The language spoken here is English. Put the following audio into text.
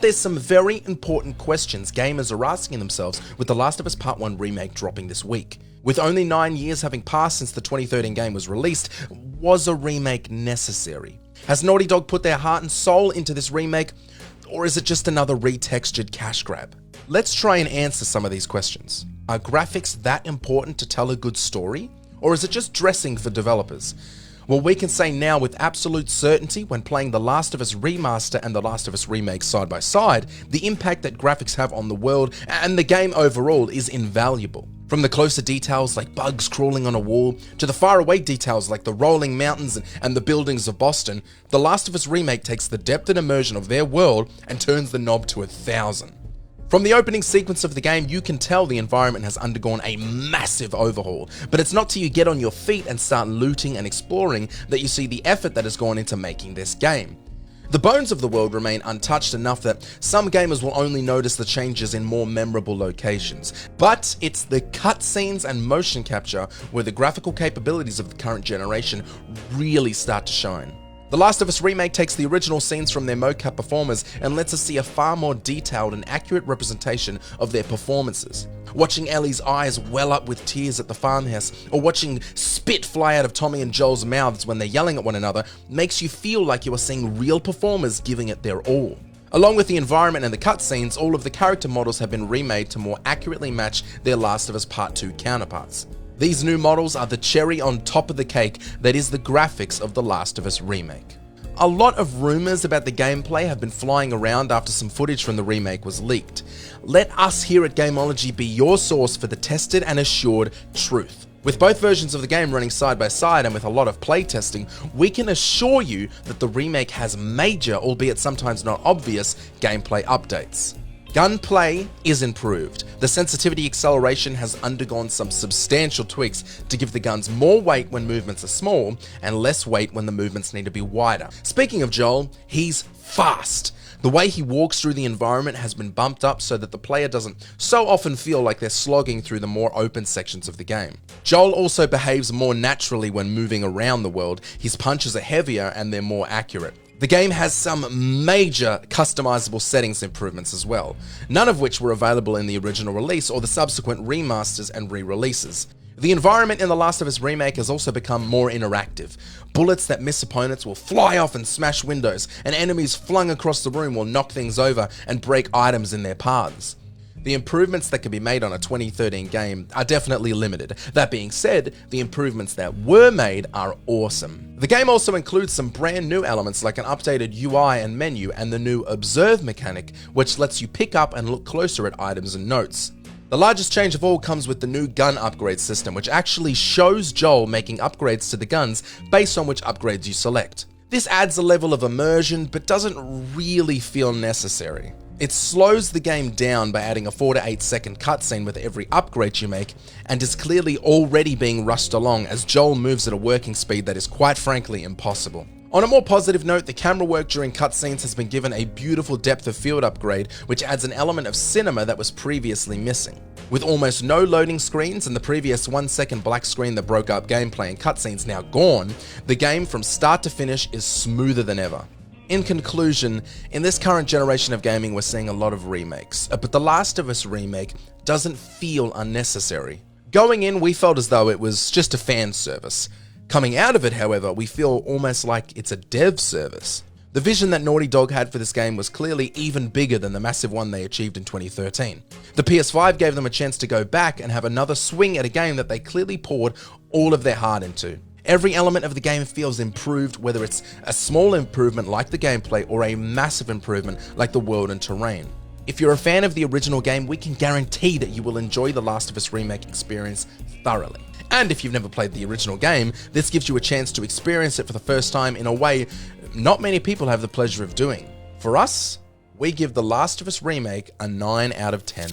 there's some very important questions gamers are asking themselves with The Last of Us Part 1 Remake dropping this week. With only 9 years having passed since the 2013 game was released, was a remake necessary? Has Naughty Dog put their heart and soul into this remake, or is it just another retextured cash grab? Let's try and answer some of these questions. Are graphics that important to tell a good story, or is it just dressing for developers? Well, we can say now with absolute certainty when playing The Last of Us Remaster and The Last of Us Remake side by side, the impact that graphics have on the world and the game overall is invaluable. From the closer details like bugs crawling on a wall, to the faraway details like the rolling mountains and the buildings of Boston, The Last of Us Remake takes the depth and immersion of their world and turns the knob to 1,000. From the opening sequence of the game, you can tell the environment has undergone a massive overhaul, but it's not till you get on your feet and start looting and exploring that you see the effort that has gone into making this game. The bones of the world remain untouched enough that some gamers will only notice the changes in more memorable locations, but it's the cutscenes and motion capture where the graphical capabilities of the current generation really start to shine. The Last of Us Remake takes the original scenes from their mocap performers and lets us see a far more detailed and accurate representation of their performances. Watching Ellie's eyes well up with tears at the farmhouse, or watching spit fly out of Tommy and Joel's mouths when they're yelling at one another, makes you feel like you are seeing real performers giving it their all. Along with the environment and the cutscenes, all of the character models have been remade to more accurately match their Last of Us Part 2 counterparts. These new models are the cherry on top of the cake that is the graphics of The Last of Us Remake. A lot of rumors about the gameplay have been flying around after some footage from the remake was leaked. Let us here at Gamology be your source for the tested and assured truth. With both versions of the game running side by side and with a lot of playtesting, we can assure you that the remake has major, albeit sometimes not obvious, gameplay updates. Gunplay is improved. The sensitivity acceleration has undergone some substantial tweaks to give the guns more weight when movements are small and less weight when the movements need to be wider. Speaking of Joel, he's fast. The way he walks through the environment has been bumped up so that the player doesn't so often feel like they're slogging through the more open sections of the game. Joel also behaves more naturally when moving around the world. His punches are heavier and they're more accurate. The game has some major customizable settings improvements as well, none of which were available in the original release or the subsequent remasters and re-releases. The environment in The Last of Us Remake has also become more interactive. Bullets that miss opponents will fly off and smash windows, and enemies flung across the room will knock things over and break items in their paths. The improvements that can be made on a 2013 game are definitely limited. That being said, the improvements that were made are awesome. The game also includes some brand new elements like an updated UI and menu and the new Observe mechanic, which lets you pick up and look closer at items and notes. The largest change of all comes with the new gun upgrade system, which actually shows Joel making upgrades to the guns based on which upgrades you select. This adds a level of immersion, but doesn't really feel necessary. It slows the game down by adding a 4 to 8 second cutscene with every upgrade you make, and is clearly already being rushed along as Joel moves at a working speed that is quite frankly impossible. On a more positive note, the camera work during cutscenes has been given a beautiful depth of field upgrade, which adds an element of cinema that was previously missing. With almost no loading screens and the previous 1 second black screen that broke up gameplay and cutscenes now gone, the game from start to finish is smoother than ever. In conclusion, in this current generation of gaming, we're seeing a lot of remakes, but The Last of Us Remake doesn't feel unnecessary. Going in, we felt as though it was just a fan service. Coming out of it, however, we feel almost like it's a dev service. The vision that Naughty Dog had for this game was clearly even bigger than the massive one they achieved in 2013. The PS5 gave them a chance to go back and have another swing at a game that they clearly poured all of their heart into. Every element of the game feels improved, whether it's a small improvement like the gameplay or a massive improvement like the world and terrain. If you're a fan of the original game, we can guarantee that you will enjoy the Last of Us Remake experience thoroughly. And if you've never played the original game, this gives you a chance to experience it for the first time in a way not many people have the pleasure of doing. For us, we give The Last of Us Remake a 9 out of 10.